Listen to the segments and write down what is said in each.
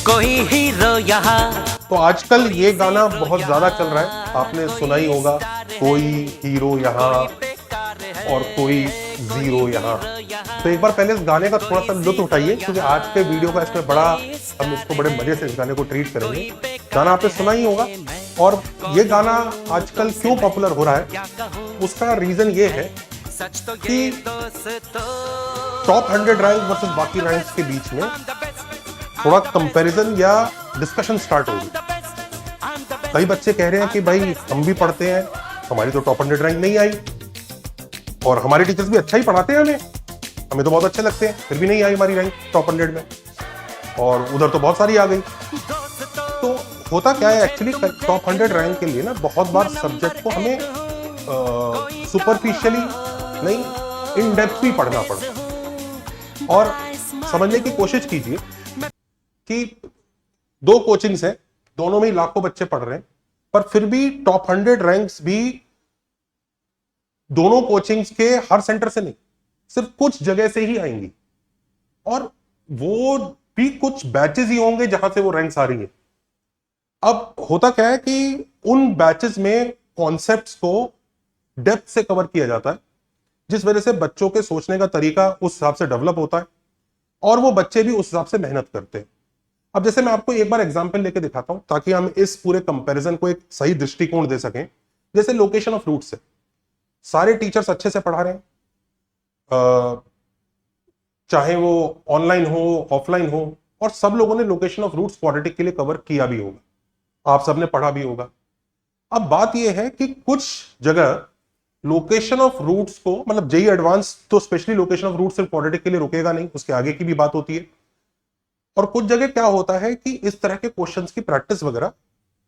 कोई हीरो यहाँ। तो आजकल ये गाना बहुत ज्यादा चल रहा है, आपने सुना ही होगा, कोई हीरो यहाँ और कोई जीरो यहाँ। तो एक बार पहले इस गाने का थोड़ा सा लुत्फ उठाइए, क्योंकि आज के वीडियो का इसमें बड़ा, हम इसको बड़े मजे से इस गाने को ट्रीट करेंगे। गाना आपने सुना ही होगा, और ये गाना आजकल क्यों पॉपुलर हो रहा है, उसका रीजन ये है कि टॉप 100 रैंक वर्सेस बाकी रैंक्स के बीच में थोड़ा कंपैरिजन या डिस्कशन स्टार्ट होगी। कई बच्चे कह रहे हैं कि भाई हम भी पढ़ते हैं, हमारी तो टॉप 100 रैंक नहीं आई, और हमारे टीचर्स भी अच्छा ही पढ़ाते हैं, हमें तो बहुत अच्छे लगते हैं, फिर भी नहीं आई हमारी रैंक टॉप 100 में, और उधर तो बहुत सारी आ गई। तो होता क्या है एक्चुअली, टॉप 100 रैंक के लिए ना बहुत बार सब्जेक्ट को हमें सुपरफिशियली नहीं, इन डेप्थ भी पढ़ना पड़ता। और समझने की कोशिश कीजिए कि दो कोचिंग्स हैं, दोनों में ही लाखों बच्चे पढ़ रहे हैं, पर फिर भी टॉप 100 रैंक्स भी दोनों कोचिंग्स के हर सेंटर से नहीं, सिर्फ कुछ जगह से ही आएंगी, और वो भी कुछ बैचेस ही होंगे जहां से वो रैंक्स आ रही है। अब होता क्या है कि उन बैचेस में कॉन्सेप्ट्स को डेप्थ से कवर किया जाता है, जिस वजह से बच्चों के सोचने का तरीका उस हिसाब से डेवलप होता है, और वो बच्चे भी उस हिसाब से मेहनत करते हैं। अब जैसे मैं आपको एक बार एग्जांपल लेके दिखाता हूं, ताकि हम इस पूरे कंपैरिजन को एक सही दृष्टिकोण दे सकें। जैसे लोकेशन ऑफ रूट्स है, सारे टीचर्स अच्छे से पढ़ा रहे हैं, चाहे वो ऑनलाइन हो ऑफलाइन हो, और सब लोगों ने लोकेशन ऑफ रूट्स क्वाड्रेटिक के लिए कवर किया भी होगा, आप सबने पढ़ा भी होगा। अब बात यह है कि कुछ जगह लोकेशन ऑफ रूट्स को, मतलब जेई एडवांस तो स्पेशली लोकेशन ऑफ रूट्स सिर्फ क्वाड्रेटिक के लिए रुकेगा नहीं, उसके आगे की भी बात होती है। और कुछ जगह क्या होता है कि इस तरह के क्वेश्चंस की प्रैक्टिस वगैरह,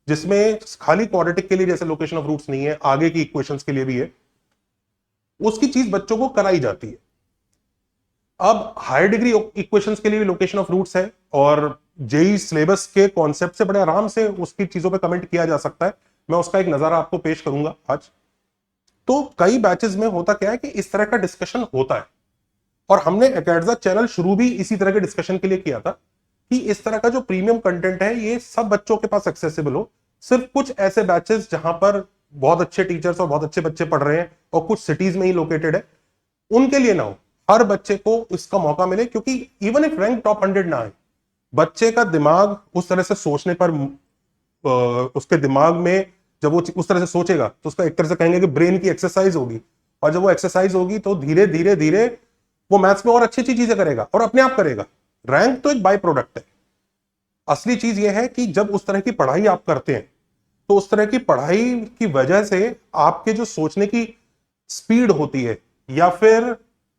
जिसमें खाली क्वाड्रेटिक के लिए जैसे लोकेशन ऑफ रूट्स नहीं है, आगे की इक्वेशंस के लिए भी है, उसकी चीज बच्चों को कराई जाती है। अब हायर डिग्री इक्वेशंस के लिए भी लोकेशन ऑफ रूट्स है, और जेई सिलेबस के कॉन्सेप्ट से बड़े आराम से उसकी चीजों पे कमेंट किया जा सकता है। मैं उसका एक नजारा आपको पेश करूंगा आज। तो कई बैचेस में होता क्या है कि इस तरह का डिस्कशन होता है, और हमने एकेडजा चैनल शुरू भी इसी तरह के डिस्कशन के लिए किया था कि इस तरह का जो प्रीमियम कंटेंट है ये सब बच्चों के पास एक्सेसिबल हो। सिर्फ कुछ ऐसे बैचेस जहां पर बहुत अच्छे टीचर्स और बहुत अच्छे बच्चे पढ़ रहे हैं और कुछ सिटीज में ही लोकेटेड है, उनके लिए ना हो, हर बच्चे को इसका मौका मिले। क्योंकि इवन इफ रैंक टॉप 100 ना आए, बच्चे का दिमाग उस तरह से सोचने पर, उसके दिमाग में जब वो उस तरह से सोचेगा तो उसका एक तरह से कहेंगे कि ब्रेन की एक्सरसाइज होगी, और जब वो एक्सरसाइज होगी तो धीरे धीरे धीरे वो मैथ्स में और अच्छी अच्छी चीजें करेगा, और अपने आप करेगा। रैंक तो एक बाय प्रोडक्ट है, असली चीज ये है कि जब उस तरह की पढ़ाई आप करते हैं, तो उस तरह की पढ़ाई की वजह से आपके जो सोचने की स्पीड होती है, या फिर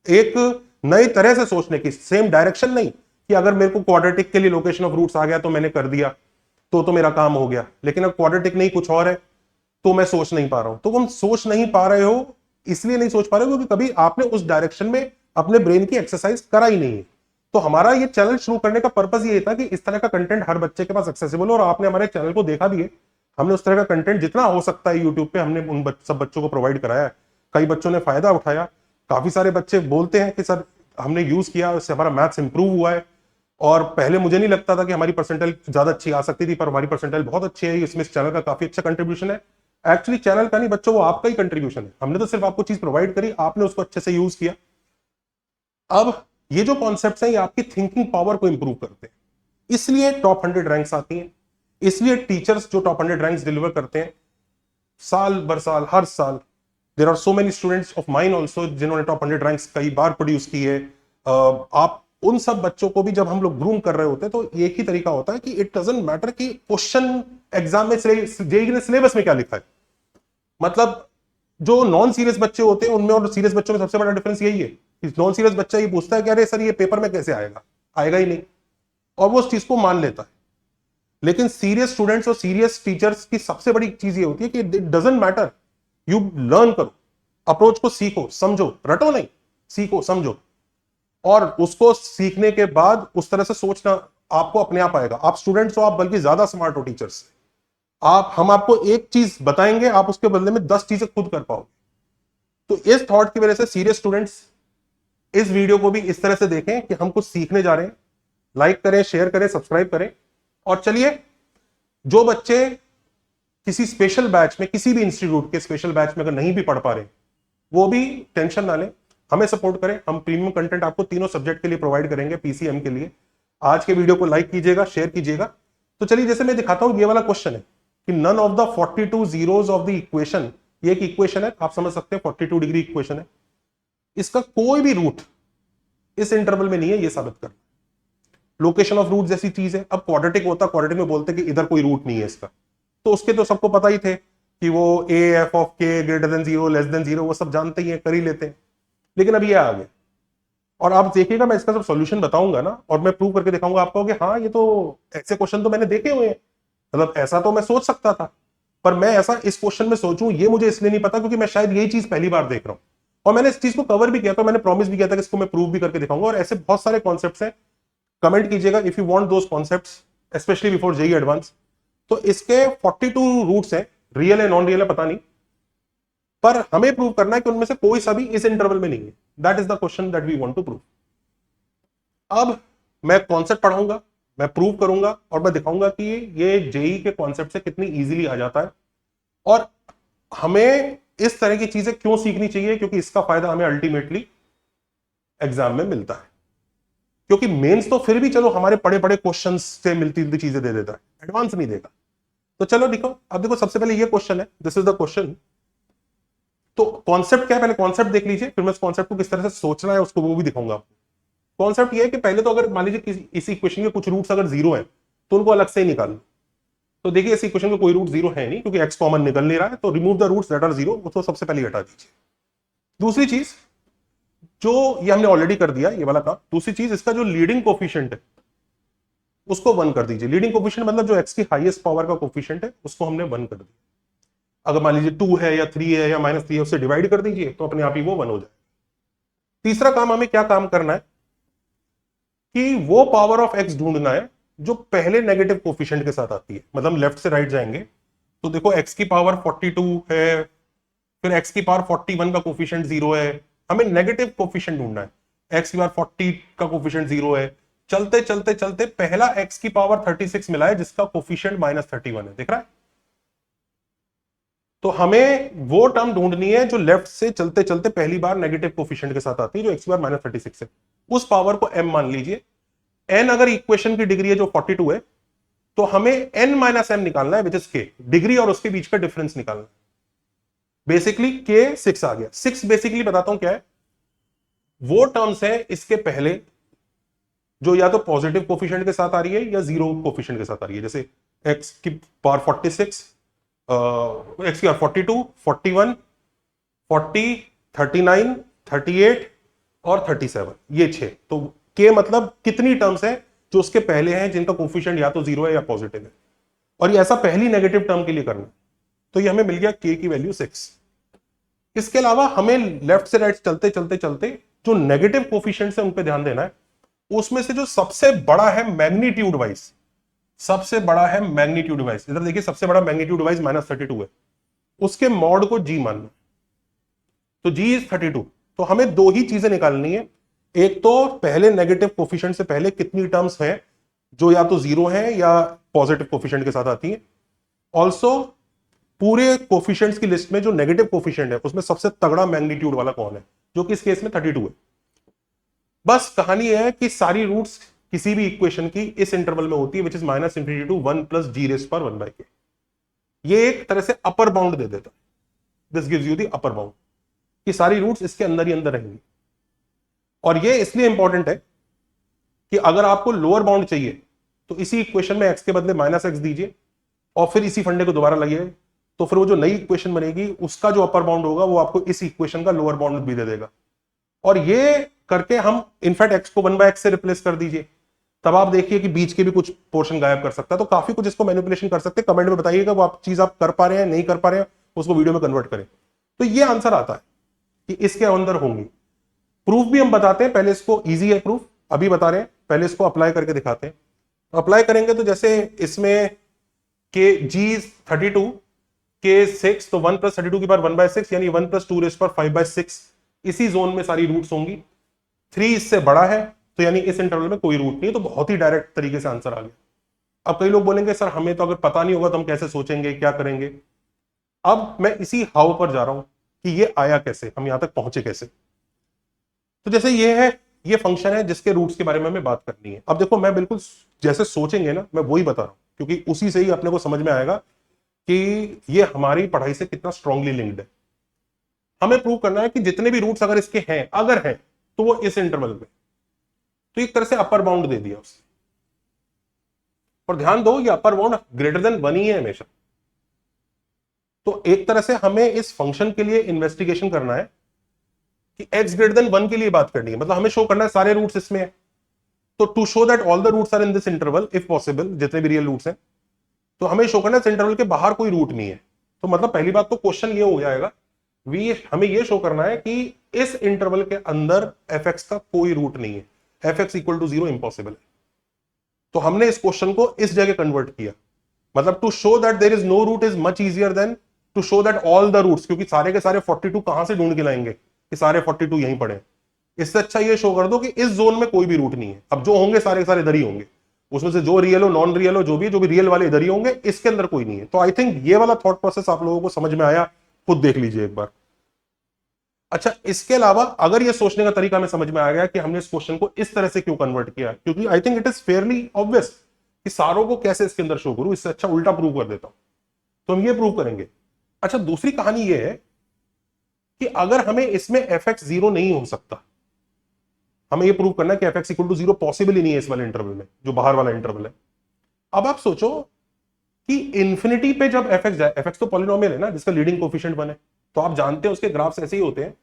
एक नई तरह से सोचने की, सेम डायरेक्शन नहीं कि अगर मेरे को क्वाड्रेटिक के लिए लोकेशन ऑफ रूट्स आ गया तो मैंने कर दिया तो मेरा काम हो गया, लेकिन अब क्वाड्रेटिक नहीं कुछ और है तो मैं सोच नहीं पा रहा हूं। तो हम सोच नहीं पा रहे हो, इसलिए नहीं सोच पा रहे हो क्योंकि कभी आपने उस डायरेक्शन में अपने ब्रेन की एक्सरसाइज करा ही नहीं है। तो हमारा ये चैनल शुरू करने का पर्पस ये था कि इस तरह का कंटेंट हर बच्चे के पास एक्सेसिबल हो, और आपने हमारे चैनल को देखा भी है। हमने उस तरह का कंटेंट जितना हो सकता है यूट्यूब पे हमने उन सब बच्चों को प्रोवाइड कराया है। कई बच्चों ने फायदा उठाया, काफी सारे बच्चे बोलते हैं कि सर हमने यूज किया, उससे हमारा मैथ्स इंप्रूव हुआ है, और पहले मुझे नहीं लगता था कि हमारी परसेंटाइल ज्यादा अच्छी आ सकती थी, पर हमारी परसेंटाइल बहुत अच्छी है। इसमें इस चैनल का काफी अच्छा कंट्रीब्यूशन है। एक्चुअली चैनल का नहीं बच्चों, वो आपका ही कंट्रीब्यूशन है। हमने तो सिर्फ आपको चीज प्रोवाइड करी, आपने उसको अच्छे से यूज किया। अब ये जो कॉन्सेप्ट्स हैं ये आपकी थिंकिंग पावर को इंप्रूव करते हैं, इसलिए टॉप 100 रैंक्स आती हैं, इसलिए टीचर्स जो टॉप 100 रैंक्स डिलीवर करते हैं साल बर साल, हर साल। There are so many students of mine also जिन्होंने टॉप 100 रैंक्स कई बार प्रोड्यूस की है। आप उन सब बच्चों को भी जब हम लोग ग्रूम कर रहे होते हैं तो एक ही तरीका होता है कि इट डजंट मैटर कि क्वेश्चन एग्जाम में जेईई ने सिलेबस में क्या लिखा है। मतलब जो नॉन सीरियस बच्चे होते हैं उनमें और सीरियस बच्चों में सबसे बड़ा डिफरेंस यही है कि नॉन सीरियस बच्चा ये पूछता है कि अरे सर ये पेपर में कैसे आएगा, आएगा ही नहीं, और वो उस चीज को मान लेता है। लेकिन सीरियस स्टूडेंट्स और सीरियस टीचर्स की सबसे बड़ी चीज ये होती है कि it doesn't matter, you learn करो, अप्रोच को सीखो, समझो, रटो नहीं, सीखो समझो, और उसको सीखने के बाद उस तरह से सोचना आपको अपने आप आएगा। आप स्टूडेंट्स हो, आप बल्कि ज्यादा स्मार्ट हो टीचर्स से। हम आपको एक चीज बताएंगे, आप उसके बदले में 10 चीजें खुद कर पाओगे। तो इस थॉट की वजह से सीरियस स्टूडेंट्स इस वीडियो को भी इस तरह से देखें कि हम कुछ सीखने जा रहे हैं। लाइक करें, शेयर करें, सब्सक्राइब करें, और चलिए, जो बच्चे किसी स्पेशल बैच में, किसी भी इंस्टीट्यूट के स्पेशल बैच में अगर नहीं भी पढ़ पा रहे, वो भी टेंशन ना लें, हमें सपोर्ट करें। हम प्रीमियम कंटेंट आपको तीनों सब्जेक्ट के लिए प्रोवाइड करेंगे, पीसीएम के लिए। आज के वीडियो को लाइक कीजिएगा, शेयर कीजिएगा। तो चलिए, जैसे मैं दिखाता हूं, ये वाला क्वेश्चन है कि none of the 42 zeros of the equation, ये एक इक्वेशन है, आप समझ सकते हैं 42 डिग्री इक्वेशन है, इसका कोई भी रूट इस इंटरवल में नहीं है, ये साबित कर। लोकेशन ऑफ रूट जैसी चीज है। अब क्वाड्रेटिक होता, क्वाड्रेटिक में बोलते कि इधर कोई रूट नहीं है इसका, तो उसके तो सबको पता ही थे कि वो ए एफ ऑफ के greater than zero, less than zero, वो सब जानते ही हैं, कर ही लेते हैं। लेकिन अब ये आ गया, और आप देखिएगा, मैं इसका सब सॉल्यूशन बताऊंगा ना, और मैं प्रूव करके दिखाऊंगा आपको कि हाँ, ये तो ऐसे क्वेश्चन तो मैंने देखे हुए हैं, मतलब ऐसा तो मैं सोच सकता था, पर मैं ऐसा इस क्वेश्चन में सोचूं, ये मुझे इसलिए नहीं पता क्योंकि मैं शायद यही चीज पहली बार देख रहा हूं, और मैंने इस चीज को कवर भी किया था, मैंने प्रॉमिस भी किया था कि इसको मैं प्रूव भी करके दिखाऊंगा। और ऐसे बहुत सारे कॉन्सेप्ट्स हैं, कमेंट कीजिएगा if you want those concepts, specially before JEE advance. तो इसके 42 रूट्स हैं, रियल है नॉन रियल है पता नहीं, पर हमें प्रूव करना है कि उनमें से कोई सा भी इस इंटरवल में नहीं है। That is the question that we want to prove. अब मैं कॉन्सेप्ट पढ़ाऊंगा, मैं प्रूव करूंगा, और मैं दिखाऊंगा कि ये जेईई के कॉन्सेप्ट से कितनी इजीली आ जाता है, और हमें इस तरह की चीजें क्यों सीखनी चाहिए, क्योंकि इसका फायदा हमें अल्टीमेटली एग्जाम में मिलता है। क्योंकि मेंस तो फिर भी चलो हमारे पड़े पड़े क्वेश्चंस से मिलती जुलती चीजें दे देता है, एडवांस नहीं देगा। तो चलो देखो, अब देखो, सबसे पहले ये क्वेश्चन है, दिस इज द क्वेश्चन। तो कॉन्सेप्ट क्या है, पहले कॉन्सेप्ट देख लीजिए, फिर मैं इस कॉन्सेप्ट को किस तरह से सोचना है उसको वो भी दिखाऊंगा आपको। कॉन्सेप्ट ये है कि पहले तो अगर मान लीजिए इस इक्वेशन के कुछ रूट्स अगर जीरो है तो उनको अलग से ही निकाल लो। तो देखिए, इस इक्वेशन में कोई रूट जीरो है नहीं क्योंकि एक्स कॉमन निकल नहीं रहा है, तो remove the roots that are zero, उसको सबसे पहले हटा दीजिए। दूसरी चीज, जो ये हमने ऑलरेडी कर दिया ये वाला काम। दूसरी चीज, इसका जो लीडिंग कोफिशिएंट है उसको 1 कर दीजिए। लीडिंग कोफिशिएंट मतलब जो एक्स की हाईएस्ट पावर का कोफिशिएंट है उसको हमने 1 कर दिया। अगर मान लीजिए 2 है या 3 है या -3 है, उससे डिवाइड कर दीजिए तो अपने आप ही वो 1 हो जाए। तीसरा काम, हमें क्या काम करना है कि वो पावर ऑफ एक्स ढूंढना है जो पहले नेगेटिव कोफिशिएंट के साथ आती है। मतलब लेफ्ट से राइट जाएंगे तो देखो, एक्स की पावर 42 है, फिर एक्स की पावर 41 का कोफिशिएंट 0 है, हमें नेगेटिव कोफिशिएंट ढूंढना है। एक्स की पावर 40 का कोफिशिएंट 0 है, चलते चलते चलते पहला एक्स की पावर 36 मिला है जिसका कोफिशिएंट -31 है, दिख रहा है। तो हमें वो टर्म ढूंढनी है जो लेफ्ट से चलते चलते पहली बार नेगेटिव कोफिशिएंट के साथ आती है, जो एक्स की पावर -36 है। उस पावर को m मान लीजिए। n अगर इक्वेशन की डिग्री है जो 42 है, तो हमें n - m निकालना है, विच इज k। डिग्री और उसके बीच का डिफरेंस निकालना है। बेसिकली k 6 आ गया। 6 बेसिकली बताता हूं क्या है, वो टर्म्स है इसके पहले जो या तो पॉजिटिव कोफिशिएंट के साथ आ रही है या जीरो कोफिशिएंट के साथ आ रही है। जैसे x की पावर 46, एक्स की 42, 41, 40, 39, 38 और 37, ये 6। तो के मतलब कितनी टर्म्स है जो उसके पहले हैं जिनका कोफिशिएंट या तो 0 है या पॉजिटिव है, और ये ऐसा पहली नेगेटिव टर्म के लिए करना। तो ये हमें मिल गया के की वैल्यू 6। इसके अलावा हमें लेफ्ट से राइट चलते चलते चलते जो नेगेटिव कोफिशिएंट्स है उन पे ध्यान देना है। उसमें से जो सबसे बड़ा है मैग्नीट्यूड वाइज, सबसे बड़ा है मैग्नीट्यूड वाइज, इधर देखिए, सबसे बड़ा मैग्नीट्यूड वाइज -32 है, उसके मॉड को जी मानना। तो जी इज 32। तो हमें दो ही चीजें निकालनी है, एक तो पहले नेगेटिव कोफिशिएंट से पहले कितनी टर्म्स हैं जो या तो 0 है या पॉजिटिव कोफिशिएंट के साथ आती है। ऑल्सो पूरे कोफिशिएंट्स की लिस्ट में जो नेगेटिव कोफिशिएंट है उसमें सबसे तगड़ा मैग्नीट्यूड वाला कौन है, जो कि इस केस में 32 है। बस कहानी है कि सारी रूट्स किसी भी इक्वेशन की इस इंटरवल में होती है, विच इज -∞ to 1 + g⁻⁴ ये एक तरह से अपर बाउंड दे देता है। This gives you the upper bound कि सारी रूट्स इसके अंदर ही अंदर रहेंगी। और ये इसलिए इंपॉर्टेंट है कि अगर आपको लोअर बाउंड चाहिए तो इसी इक्वेशन में x के बदले -x दीजिए और फिर इसी फंडे को दोबारा लगाइए, तो फिर वो जो नई इक्वेशन बनेगी उसका जो अपर बाउंड होगा वो आपको इस इक्वेशन का लोअर बाउंड भी दे देगा। और ये करके हम इनफैक्ट x को 1/x से रिप्लेस कर दीजिए, तब आप देखिए कि बीच के भी कुछ पोर्शन गायब कर सकता है। तो काफी कुछ इसको मैनिपुलेशन कर सकते हैं। कमेंट में बताइएगा वो आप चीज आप कर पा रहे हैं, नहीं कर पा रहे हैं, उसको वीडियो में कन्वर्ट करें। तो ये आंसर आता है कि इसके अंदर होंगी। प्रूफ भी हम बताते हैं, पहले इसको इजी है प्रूफ, अभी बता रहे हैं, पहले इसको अप्लाई करके दिखाते हैं। अप्लाई करेंगे तो जैसे इसमें के जी 32, के 6, तो 1 + 32 की पावर 1/6 यानी 1 + 2⁵/6 इसी जोन में सारी रूट्स होंगी। 3 इससे बड़ा है तो यानी इस इंटरवल में कोई रूट नहीं, तो बहुत ही डायरेक्ट तरीके से आंसर आ गया। अब कई लोग बोलेंगे सर हमें तो अगर पता नहीं होगा तो हम कैसे सोचेंगे, क्या करेंगे। अब मैं इसी हाउ पर जा रहा हूं कि ये आया कैसे, हम यहां तक पहुंचे कैसे। तो जैसे ये है, ये फंक्शन है जिसके रूट्स के बारे में हमें बात करनी है। अब देखो मैं बिल्कुल जैसे सोचेंगे ना, मैं वही बता रहा हूं, क्योंकि उसी से ही अपने को समझ में आएगा कि ये हमारी पढ़ाई से कितना स्ट्रांगली लिंक्ड है। हमें प्रूव करना है कि जितने भी रूट्स अगर इसके हैं, अगर हैं, तो वो इस इंटरवल में, तो एक तरह से अपर बाउंड दे दिया उसने। और ध्यान दो, ये अपर बाउंड ग्रेटर देन 1 ही है हमेशा। तो एक तरह से हमें इस फंक्शन के लिए इन्वेस्टिगेशन करना है कि x ग्रेटर देन 1 के लिए बात करनी है, मतलब हमें शो करना है सारे रूट्स इसमें है। तो to show that all the roots are in this interval if possible, जितने भी रियल रूट्स हैं, तो हमें शो करना है इस इंटरवल के बाहर कोई रूट नहीं है। तो मतलब पहली बात तो क्वेश्चन ये हो जाएगा, हमें ये शो करना है कि इस इंटरवल के अंदर fx का कोई रूट नहीं है, fx इक्वल टू 0 इंपॉसिबल है। तो हमने इस क्वेश्चन को इस जगह कन्वर्ट किया, मतलब to show that there is no root is much easier than to show that all the roots, क्योंकि सारे के सारे 42 कहां से ढूंढ के लाएंगे कि सारे 42 यहीं पड़े। इससे अच्छा ये शो कर दो कि इस जोन में कोई भी रूट नहीं है। अब जो होंगे सारे के सारे इधर ही होंगे, उसमें से जो रियल हो, नॉन रियल हो, जो भी रियल वाले इधर ही होंगे, इसके अंदर कोई नहीं है। तो आई थिंक ये वाला थॉट प्रोसेस आप लोगों को समझ में आया, खुद देख लीजिए एक बार। अच्छा, इसके अलावा अगर ये सोचने का तरीका हमें समझ में आ गया कि हमने इस क्वेश्चन को इस तरह से क्यों कन्वर्ट किया, क्योंकि I think it is fairly obvious कि सारों को कैसे इसके अंदर शो करूं, इससे अच्छा उल्टा प्रूव कर देता हूं। तो हम ये प्रूव करेंगे। अच्छा, दूसरी कहानी ये है कि अगर हमें इसमें fx 0 नहीं हो सकता, हमें ये प्रूव करना है कि fx इक्वल टू 0 पॉसिबल ही नहीं है इस वाले इंटरवल में, जो बाहर वाला इंटरवल है। अब आप सोचो कि इंफिनिटी पे जब fx जाए, fx तो पॉलिनोमियल है ना जिसका लीडिंग कोफिशिएंट 1 है, तो आप जानते हैं उसके ग्राफ्स ऐसे ही होते हैं।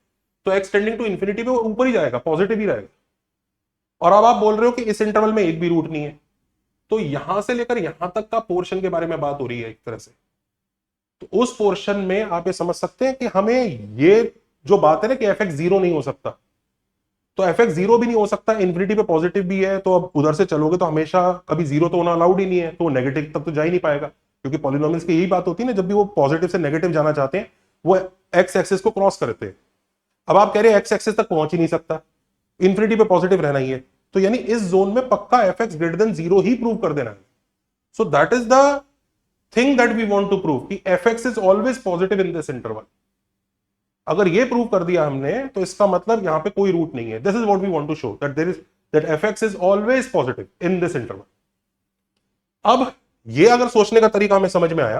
तो x टेंडिंग टू इंफिनिटी पे वो ऊपर ही जाएगा, पॉजिटिव ही रहेगा। और अब आप बोल रहे हो कि इस इंटरवल में एक भी रूट नहीं है, तो यहां से लेकर यहां तक का पोर्शन के बारे में बात हो रही है एक तरह से। तो उस पोर्शन में आप ये समझ सकते हैं कि हमें ये जो बात है ना कि fx 0 नहीं हो सकता, तो fx 0 भी नहीं हो सकता, इंफिनिटी पे पॉजिटिव भी है, तो अब उधर से चलोगे तो हमेशा कभी 0 तो होना अलाउड ही नहीं है, तो वो नेगेटिव तक तो जा ही नहीं पाएगा। क्योंकि पॉलिनोमियल्स की यही बात होती है ना, जब भी वो पॉजिटिव से नेगेटिव जाना चाहते हैं वो एक्स एक्सिस को क्रॉस करते हैं। अब आप कह रहे हैं एक्स एक्सिस तक पहुंच ही नहीं सकता, इंफिनिटी पे पॉजिटिव रहना ही है, तो यानी इस जोन में पक्का fx ग्रेटर देन 0 ही प्रूव कर देना है। So that is the thing that we want to prove कि fx is always positive in this interval. अगर ये प्रूव कर दिया हमने, तो इसका मतलब यहां पे कोई रूट नहीं है। This is what we want to show, that there is that fx is always positive in this interval. अब ये अगर सोचने का तरीका हमें समझ में आया,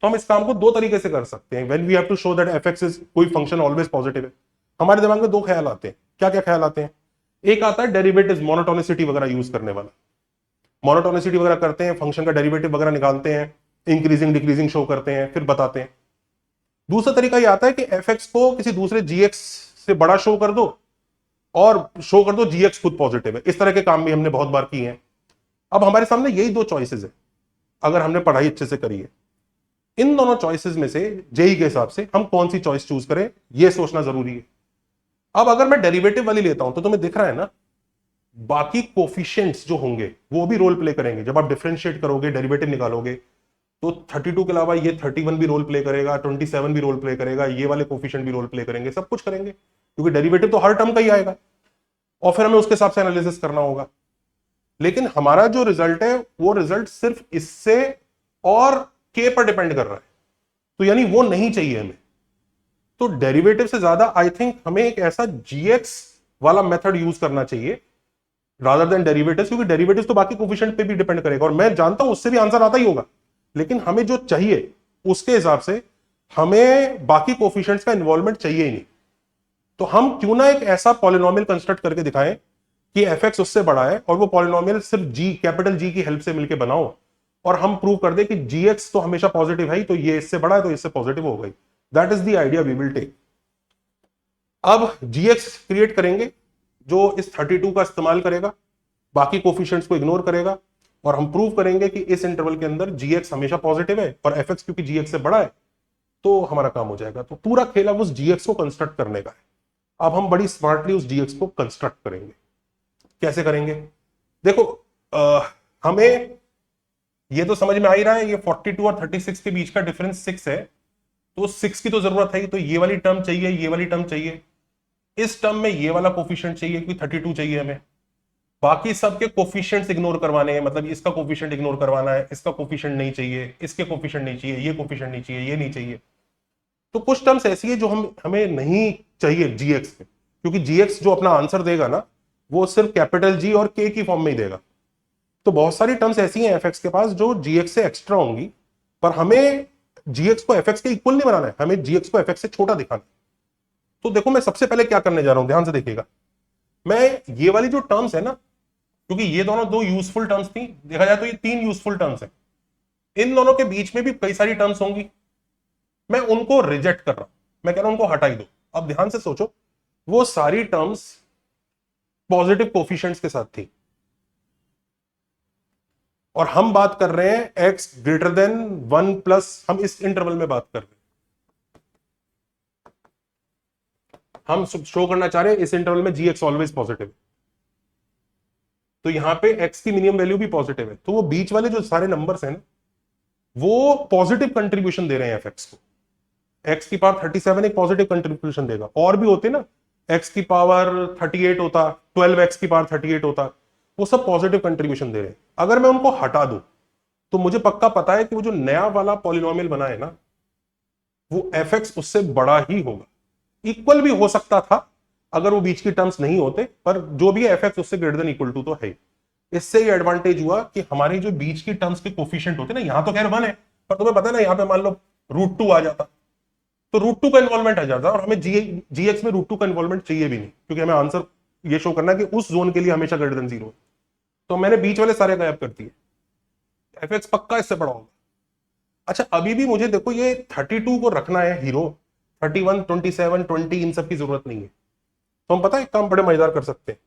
तो हम इस काम को दो तरीके से कर सकते हैं। When we have to show that fx is कोई फंक्शन ऑलवेज पॉजिटिव है, हमारे दिमाग में दो ख्याल आते हैं। क्या क्या ख्याल आते हैं? एक आता है डेरिवेटिव, मोनोटोनिसिटी वगैरह यूज करने वाला। मोनोटोनिसिटी वगैरह करते हैं, फंक्शन का डेरिवेटिव वगैरह निकालते हैं, इंक्रीजिंग डिक्रीजिंग शो करते हैं, फिर बताते हैं। दूसरा तरीका ये आता है कि fx को किसी दूसरे gx से बड़ा शो कर दो और शो कर दो gx खुद पॉजिटिव है। इस तरह के काम भी हमने बहुत बार किए हैं। अब हमारे सामने यही दो चॉइसेस है, अगर हमने पढ़ाई अच्छे से करी है। इन दोनों चॉइसेस में से जेई के हिसाब से हम कौन सी चॉइस चूज करें, यह सोचना जरूरी है। अब अगर मैं डेरिवेटिव वाली लेता हूं, तो तुम्हें दिख रहा है ना, बाकी कोफिशिएंट्स जो होंगे वो भी रोल प्ले करेंगे। जब आप डिफरेंशिएट करोगे, डेरिवेटिव निकालोगे, तो 32 के अलावा ये 31 भी रोल प्ले करेगा, 27 भी रोल प्ले करेगा, ये वाले कोफिशिएंट भी रोल प्ले करेंगे, सब कुछ करेंगे, क्योंकि डेरिवेटिव तो हर टर्म का ही आएगा और फिर हमें उसके हिसाब से एनालिसिस करना होगा। लेकिन हमारा जो रिजल्ट है वो रिजल्ट सिर्फ इससे और के पर डिपेंड कर रहा है, तो यानी वो नहीं चाहिए हमें। तो डेरिवेटिव से ज्यादा आई थिंक हमें एक ऐसा जीएक्स वाला मेथड यूज करना चाहिए रादर देन डेरिवेटिव्स, क्योंकि डेरिवेटिव्स तो बाकी कोफिशिएंट पे भी डिपेंड करेगा, और मैं जानता हूं उससे भी आंसर आता ही होगा। लेकिन हमें जो चाहिए उसके हिसाब से हमें बाकी कोफिशिएंट्स का इन्वॉल्वमेंट चाहिए ही नहीं। तो हम क्यों ना एक ऐसा पॉलिनोमियल कंस्ट्रक्ट करके दिखाएं कि fx उससे बड़ा है, और वो पॉलिनोमियल सिर्फ g, कैपिटल G की हेल्प से मिलकर बनाओ, और हम प्रूव कर दे कि gx तो हमेशा पॉजिटिव है, तो ये इससे बड़ा है तो इससे पॉजिटिव हो गई। That is the idea we will take. अब gx क्रिएट करेंगे जो इस 32 का इस्तेमाल करेगा, बाकी कोफिशिएंट्स को इग्नोर करेगा, और हम प्रूव करेंगे कि इस इंटरवल के अंदर gx हमेशा पॉजिटिव है, और fx क्योंकि gx से बड़ा है तो हमारा काम हो जाएगा। तो पूरा खेल अब उस gx को कंस्ट्रक्ट करने का है। अब हम बड़ी स्मार्टली उस gx को कंस्ट्रक्ट करेंगे। कैसे करेंगे? देखो, हमें ये तो समझ में आ ही रहा है, ये 42 और 36 के बीच का डिफरेंस 6 है, तो 6 की तो जरूरत है, तो ये वाली टर्म चाहिए, ये वाली टर्म चाहिए, इस टर्म में ये वाला कोफिशिएंट चाहिए क्योंकि 32 चाहिए हमें। बाकी सबके कोफिशिएंट्स इग्नोर करवाने हैं, मतलब इसका कोफिशिएंट इग्नोर करवाना है, इसका कोफिशिएंट नहीं चाहिए, इसके कोफिशिएंट नहीं चाहिए, ये कोफिशिएंट नहीं चाहिए, ये नहीं चाहिए। तो कुछ टर्म्स ऐसी है जो हमें नहीं चाहिए जीएक्स में, क्योंकि जीएक्स जो अपना आंसर देगा ना वो सिर्फ कैपिटल जी और के की फॉर्म में ही देगा। तो बहुत सारी टर्म्स ऐसी हैं एफएक्स के पास जो जीएक्स से एक्स्ट्रा होंगी, पर हमें जीएक्स को एफएक्स के इक्वल नहीं बनाना है, हमें जीएक्स को एफएक्स से छोटा दिखाना है। तो देखो मैं सबसे पहले क्या करने जा रहा हूं, ध्यान से देखिएगा। मैं ये वाली जो टर्म्स है ना, क्योंकि ये दोनों दो यूजफुल टर्म्स थी, देखा जाए तो ये तीन यूजफुल टर्म्स हैं, इन दोनों के बीच में भी कई सारी टर्म्स होंगी, मैं उनको रिजेक्ट कर रहा हूं, मैं कह रहा हूं उनको हटा ही दो। अब ध्यान से सोचो, वो सारी टर्म्स पॉजिटिव कोफिशिएंट्स के साथ थी, और हम बात कर रहे हैं एक्स ग्रेटर देन 1 प्लस, हम इस इंटरवल में बात कर रहे हैं, हम शो करना चाह रहे हैं इस इंटरवल में जी एक्स ऑलवेज पॉजिटिव, तो यहां पे एक्स की मिनिमम वैल्यू भी पॉजिटिव है, तो वो बीच वाले जो सारे नंबर्स हैं ना वो पॉजिटिव कंट्रीब्यूशन दे रहे हैं एफएक्स को। एक्स की पावर 37 एक पॉजिटिव कंट्रीब्यूशन देगा, और भी होते ना, एक्स की पावर 38 होता, 12 एक्स की पावर 38 होता, वो सब पॉजिटिव कंट्रीब्यूशन दे रहे हैं। अगर मैं उनको हटा दूं तो मुझे पक्का पता है कि वो जो नया वाला पॉलिनोमियल बना है ना वो एफएक्स उससे बड़ा ही होगा, इक्वल भी हो सकता था अगर वो बीच की टर्म्स नहीं होते, पर जो भी एफएक्स उससे ग्रेटर देन इक्वल टू तो है। इससे ये एडवांटेज हुआ कि हमारी जो बीच की टर्म्स के कोफिशिएंट होते ना, यहां तो खैर 1 है, पर तुम्हें पता है ना, यहां पे मान लो √2 आ जाता तो √2 का इन्वॉल्वमेंट आ जाता, और हमें जीएक्स में √2 का इन्वॉल्वमेंट चाहिए भी नहीं, क्योंकि हमें आंसर ये शो करना है कि उस जोन के लिए हमेशा ग्रेटर देन 0। तो मैंने बीच वाले सारे गायब कर दिए, एफएक्स पक्का इससे बड़ा होगा। अच्छा अभी भी मुझे देखो ये 32 को रखना है हीरो, 31, 27, 20 इन सब की जरूरत नहीं है। तो हम पता है एक काम बड़े मजेदार कर सकते हैं,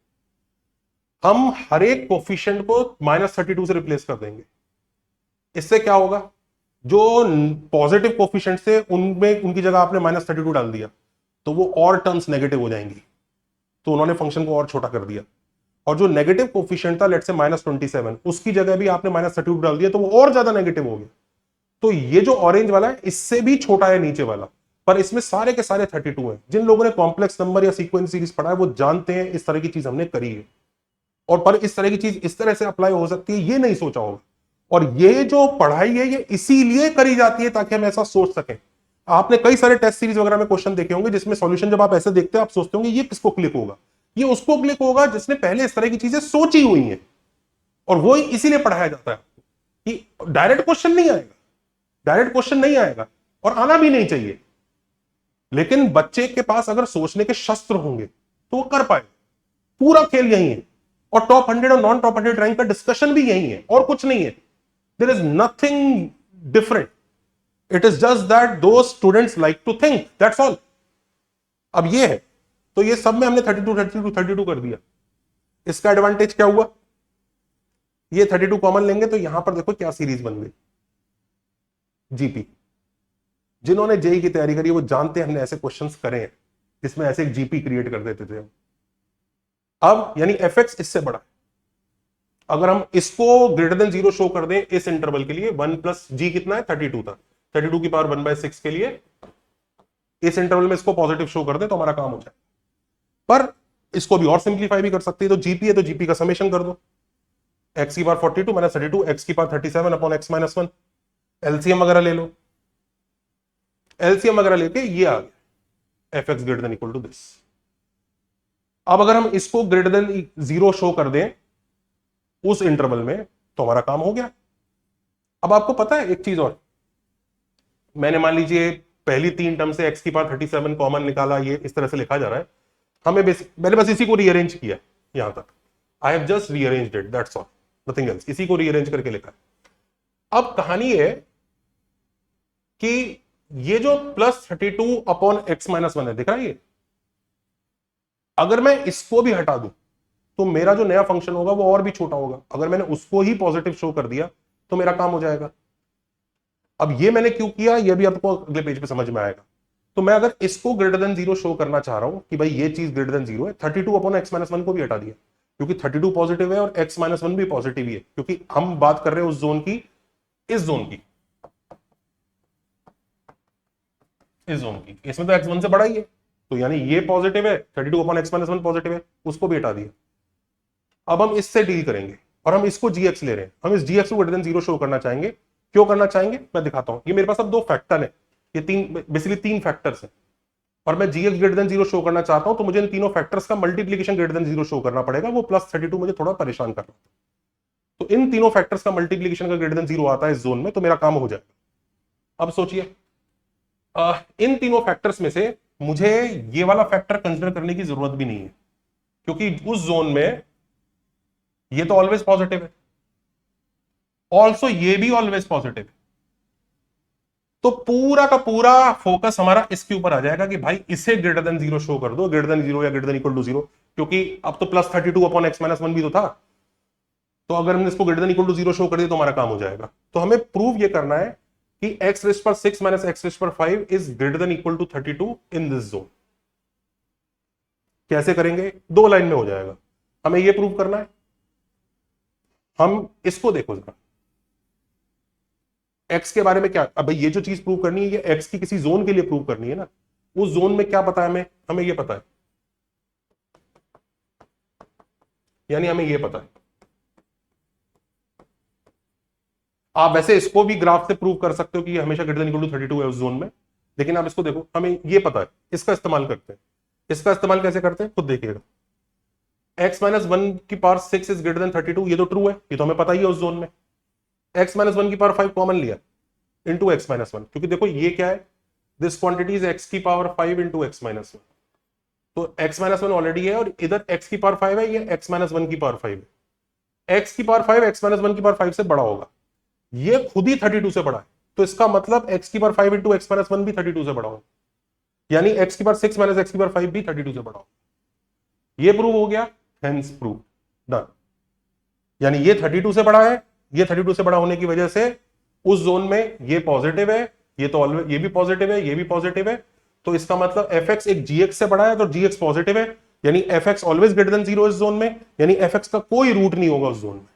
हम हर एक कोफिशिएंट को -32 से रिप्लेस कर देंगे। इससे क्या होगा, जो पॉजिटिव कोफिशिएंट से उनमें उनकी जगह आपने -32 डाल दिया तो वो और टर्म्स नेगेटिव हो जाएंगी, तो उन्होंने फंक्शन को और छोटा कर दिया। और जो नेगेटिव कोफिशिएंट था लेट्स से -27, उसकी जगह भी आपने -32 डाल दिया तो वो और ज्यादा नेगेटिव हो गया। तो ये जो ऑरेंज वाला है इससे भी छोटा है नीचे वाला, पर इसमें सारे के सारे 32 हैं। जिन लोगों ने कॉम्प्लेक्स नंबर या सीक्वेंस सीरीज पढ़ा है वो जानते हैं इस तरह की चीज हमने करी है, और पर इस तरह की चीज इस तरह से अप्लाई हो सकती है ये नहीं सोचा होगा। और ये जो पढ़ाई है ये इसीलिए करी जाती है ताकि हम ऐसा सोच सकें। आपने कई सारे टेस्ट सीरीज वगैरह में क्वेश्चन देखे होंगे जिसमें सॉल्यूशन जब आप ऐसे देखते हैं आप सोचते होंगे ये किसको क्लिक होगा, ये उसको क्लिक होगा जिसने पहले इस तरह की चीजें सोची हुई हैं, और वो इसीलिए पढ़ाया जाता है कि डायरेक्ट क्वेश्चन नहीं आएगा, डायरेक्ट क्वेश्चन नहीं आएगा और आना भी नहीं चाहिए, लेकिन बच्चे के पास अगर सोचने के शस्त्र होंगे तो वो कर पाए। पूरा खेल यही है, और टॉप 100 और नॉन टॉप 100 रैंक का डिस्कशन भी यही है, और कुछ नहीं है। There is nothing different, it is just that those students like to think, that's all. अब ये है, तो ये सब में हमने 32 32 32 कर दिया। इसका एडवांटेज क्या हुआ, ये 32 कॉमन लेंगे तो यहां पर देखो क्या सीरीज बन गई, जीपी। जिन्होंने जेई की तैयारी करी वो जानते हैं हमने ऐसे क्वेश्चंस करे हैं जिसमें ऐसे एक जीपी क्रिएट कर देते थे। अब यानी एफएक्स इससे बड़ा है। अगर हम इसको ग्रेटर देन 0 शो कर दें इस इंटरवल के लिए, 1 प्लस जी कितना है 32 था, 32 की पावर 1/6 के लिए इस इंटरवल में इसको पॉजिटिव शो कर दें तो हमारा काम हो जाए। पर इसको भी और सिंप्लीफाई भी कर सकते हैं, तो जीपी है तो जीपी का समेशन कर दो, एक्स की पावर 42 - 32, एक्स की पावर 37 अपॉन x - 1, एलसीएम वगैरह ले लो, एलसीएम वगैरह लेके ये आ गया f x greater than equal to this. अब अगर हम इसको ग्रेटर देन 0 शो कर दें उस इंटरवल में तो हमारा काम हो गया। अब आपको पता है एक चीज और, मैंने मान लीजिए पहली 3 टर्म से x की पावर 37 कॉमन निकाला, ये इस तरह से लिखा जा रहा है, हमें मैंने बस इसी को रीअरेंज किया यहां तक, I have just rearranged it, that's all, nothing else, इसी को रीअरेंज करके लिखा है। अब कहानी है कि ये जो +32 अपॉन x - 1 है, दिख रहा है ये, अगर मैं इसको भी हटा दूं तो मेरा जो नया फंक्शन होगा वो और भी छोटा होगा। अगर मैंने उसको ही पॉजिटिव शो कर दिया तो मेरा काम हो जाएगा। अब ये मैंने क्यों किया ये भी आपको अगले पेज पे समझ में आएगा। तो मैं अगर इसको ग्रेटर देन 0 शो करना चाह रहा हूं कि भाई ये चीज ग्रेटर देन 0 है, 32 अपॉन x - 1 को भी हटा दिया, क्योंकि 32 पॉजिटिव है और x - 1 भी पॉजिटिव ही है, क्योंकि हम बात कर रहे हैं उस जोन की, इस जोन की, इस जोन की, इसमें तो x1 से बड़ा ही है, तो यानी ये पॉजिटिव है, 32 अपॉन x - 1 पॉजिटिव है, उसको भी हटा दिया। अब हम इससे डील करेंगे और हम इसको जीएक्स ले रहे हैं, हम इस जीएक्स को ग्रेटर देन 0 शो करना चाहेंगे। क्यों करना चाहेंगे मैं दिखाता हूं। ये मेरे पास अब दो फैक्टर है, ये बेसिकली तीन फैक्टर्स हैं और मैं जीएक्स ग्रेटर देन 0 शो करना चाहता हूं, तो मुझे इन तीनों फैक्टर्स का मल्टीप्लीकेशन ग्रेटर देन 0 शो करना पड़ेगा। वो +32 मुझे थोड़ा परेशान कर रहा था, तो इन तीनों फैक्टर्स का मल्टीप्लीकेशन का ग्रेटर देन 0 आता है इस जोन में, तो मेरा काम हो जाएगा। अब सोचिए इन तीनों फैक्टर्स में से मुझे ये वाला फैक्टर कंसिडर करने की जरूरत भी नहीं है, क्योंकि उस जोन में ये तो ऑलवेज पॉजिटिव है, ऑल्सो ये भी ऑलवेज पॉजिटिव है। तो पूरा का पूरा फोकस हमारा इसके ऊपर आ जाएगा कि भाई इसे ग्रेटर देन 0 शो कर दो, ग्रेटर देन 0 या ग्रेटर देन इक्वल टू 0, क्योंकि अब तो +32 अपॉन x - 1 भी तो था। तो अगर हमने इसको greater than equal to 0 show कर दिया तो हमारा काम हो जाएगा। तो हमें प्रूव ये करना है कि x⁻6 - x⁻5 is greater than equal to 32 in this zone. कैसे करेंगे? दो लाइन में हो जाएगा। हमें यह प्रूव करना है, हम इसको देखो जरा, x के बारे में क्या, अब ये जो चीज प्रूव करनी है ये x की किसी जोन के लिए प्रूव करनी है ना। उस जोन में क्या पता है हमें? हमें ये पता है, यानी हमें ये पता है। आप वैसे इसको भी ग्राफ से प्रूव कर सकते हो कि ये हमेशा ग्रेटर देन इक्वल टू 32 है उस जोन में, लेकिन आप इसको देखो, हमें ये पता है, इसका इस्तेमाल करते हैं। इसका इस्तेमाल कैसे करते हैं खुद देखिएगा। x-1 इज ग्रेटर देन 32, ये तो ट्रू है, ये तो हमें पता ही है उस जोन में। x-1 कॉमन लिया इंटू x-1, क्योंकि देखो ये क्या है, this quantity is x⁵ into x-1, तो x-1 ऑलरेडी है और इधर x⁵ है, ये x-1 है। x⁵ x-1 से बड़ा होगा, ये खुद ही 32 से बड़ा है, तो इसका मतलब x⁵ इंटू x-1 भी 32 से बड़ा होगा, यानी x⁵ x⁵ भी 32 से बड़ा होगा। ये प्रूव हो गया, हेंस प्रूव डन। यानी ये 32 से बड़ा है, ये 32 से बड़ा होने की वजह से उस जोन में ये पॉजिटिव है, ये तो ऑलवेज, ये भी पॉजिटिव है, ये भी पॉजिटिव है, तो इसका मतलब fx एक gx से बड़ा है, तो gx पॉजिटिव है, यानी fx ऑलवेज ग्रेटर देन 0 इस जोन में, यानी fx का कोई रूट नहीं होगा उस जोन में,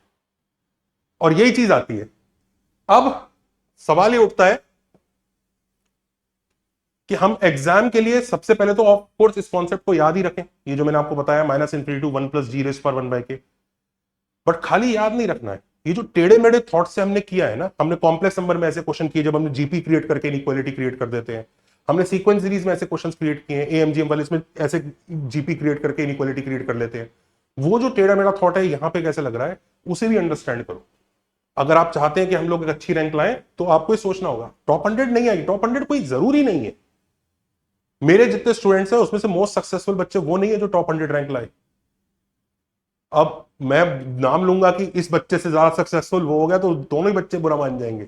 और यही चीज आती है। अब सवाल ये उठता है कि हम एग्जाम के लिए सबसे पहले तो ऑफ कोर्स इस कॉन्सेप्ट को याद ही रखें, ये जो मैंने आपको बताया -∞ to 1 + g⁻⁴ बट खाली याद नहीं रखना है, ये जो टेढ़े मेढ़े थॉट से हमने किया है ना, हमने कॉम्प्लेक्स नंबर में ऐसे क्वेश्चन किए, जब हमने जीपी क्रिएट करके इनइक्वालिटी क्रिएट कर देते हैं, हमने सीक्वेंस सीरीज में ऐसे क्वेश्चंस क्रिएट किए हैं, एएमजीएम वाले इसमें ऐसे जीपी क्रिएट करके इनइक्वालिटी क्रिएट कर लेते हैं। वो जो टेढ़ा मेढ़ा थॉट है यहां पे कैसे लग रहा है, उसे भी अंडरस्टैंड करो। अगर आप चाहते हैं कि हम लोग एक अच्छी रैंक लाएं, तो आपको ये सोचना होगा टॉप 100 नहीं आई, टॉप 100 कोई जरूरी नहीं है। मेरे जितने स्टूडेंट्स हैं उसमें से मोस्ट सक्सेसफुल बच्चे वो नहीं है जो टॉप 100 रैंक लाए। अब मैं नाम लूंगा कि इस बच्चे से ज्यादा सक्सेसफुल वो हो गया, तो दोनों ही बच्चे बुरा मान जाएंगे।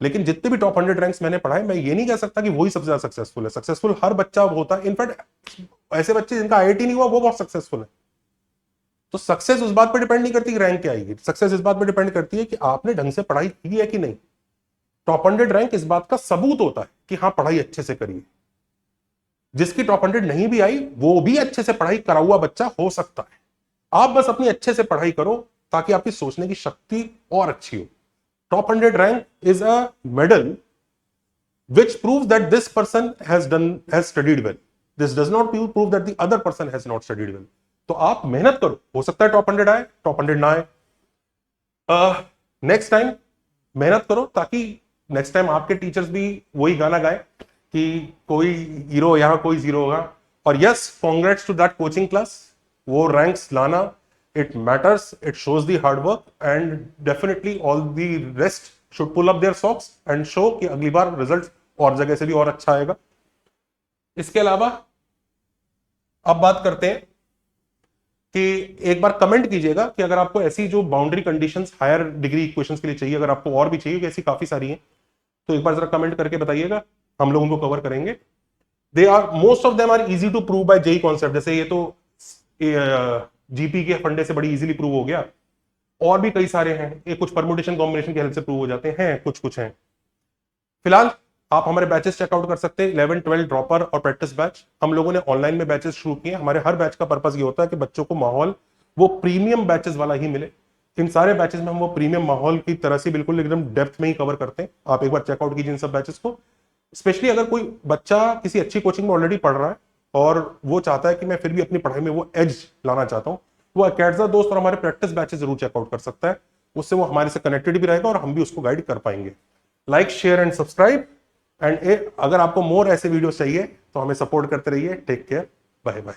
लेकिन जितने भी टॉप 100 रैंक्स मैंने पढ़ाए, मैं ये नहीं कह सकता कि वही सबसे ज्यादा सक्सेसफुल है। सक्सेसफुल हर बच्चा होता है, इनफैक्ट ऐसे बच्चे जिनका आईआईटी नहीं हुआ वो बहुत सक्सेसफुल है। तो सक्सेस उस बात पर डिपेंड नहीं करती कि रैंक क्या आएगी, सक्सेस इस बात पर डिपेंड करती है कि आपने ढंग से पढ़ाई की है कि नहीं। टॉप 100 रैंक इस बात का सबूत होता है कि हाँ पढ़ाई अच्छे से करिए। जिसकी टॉप 100 नहीं भी आई वो भी अच्छे से पढ़ाई करा हुआ बच्चा हो सकता है। आप बस अपनी अच्छे से पढ़ाई करो ताकि आपकी सोचने की शक्ति और अच्छी हो। Top 100 rank is a medal which proves that this person has studied well. This does not prove that the other person has not studied well. तो आप मेहनत करो, हो सकता है टॉप 100 आए, टॉप 100 ना आए। नेक्स्ट टाइम मेहनत करो ताकि नेक्स्ट टाइम आपके टीचर्स भी वही गाना गाए कि कोई हीरो यहां कोई जीरो होगा। और yes, congrats to that coaching class, वो रैंक्स लाना, it matters, it shows the hard work, and definitely all the rest should pull up their socks and show कि अगली बार रिजल्ट और जगह से भी और अच्छा आएगा। इसके अलावा अब बात करते हैं कि एक बार कमेंट कीजिएगा कि अगर आपको ऐसी जो boundary conditions higher degree equations के लिए चाहिए, अगर आपको और भी चाहिए, कि ऐसी काफी सारी हैं, तो एक बार जरा कमेंट करके बताइएगा, हम लोग उनको कवर करेंगे। They are most of them are easy to prove by JEE concept. जैसे ये तो जीपी के फंडे से बड़ी इजीली प्रूव हो गया, और भी कई सारे हैं, ये कुछ परम्यूटेशन कॉम्बिनेशन की हेल्प से प्रूव हो जाते हैं, कुछ हैं। फिलहाल आप हमारे बैचेस चेकआउट कर सकते हैं, 11, 12 ड्रॉपर और प्रैक्टिस बैच। हम लोगों ने ऑनलाइन में बैचेस शुरू किए। हमारे हर बैच का पर्पस ये होता है कि बच्चों को माहौल वो प्रीमियम बैचेस वाला ही मिले। इन सारे बैचेस में हम वो प्रीमियम माहौल की तरह से बिल्कुल एकदम डेप्थ में ही कवर करते हैं। आप एक बार चेकआउट कीजिए इन सब बैचेस को। स्पेशली अगर कोई बच्चा किसी अच्छी कोचिंग में ऑलरेडी पढ़ रहा है और वो चाहता है कि मैं फिर भी अपनी पढ़ाई में वो एज लाना चाहता हूं, वो अकेडजा दोस्त और हमारे प्रैक्टिस बैचेस जरूर चेकआउट कर सकता है। उससे वो हमारे से कनेक्टेड भी रहेगा और हम भी उसको गाइड कर पाएंगे। Like, share and subscribe. And अगर आपको मोर ऐसे वीडियो चाहिए तो हमें सपोर्ट करते रहिए। Take care, bye bye.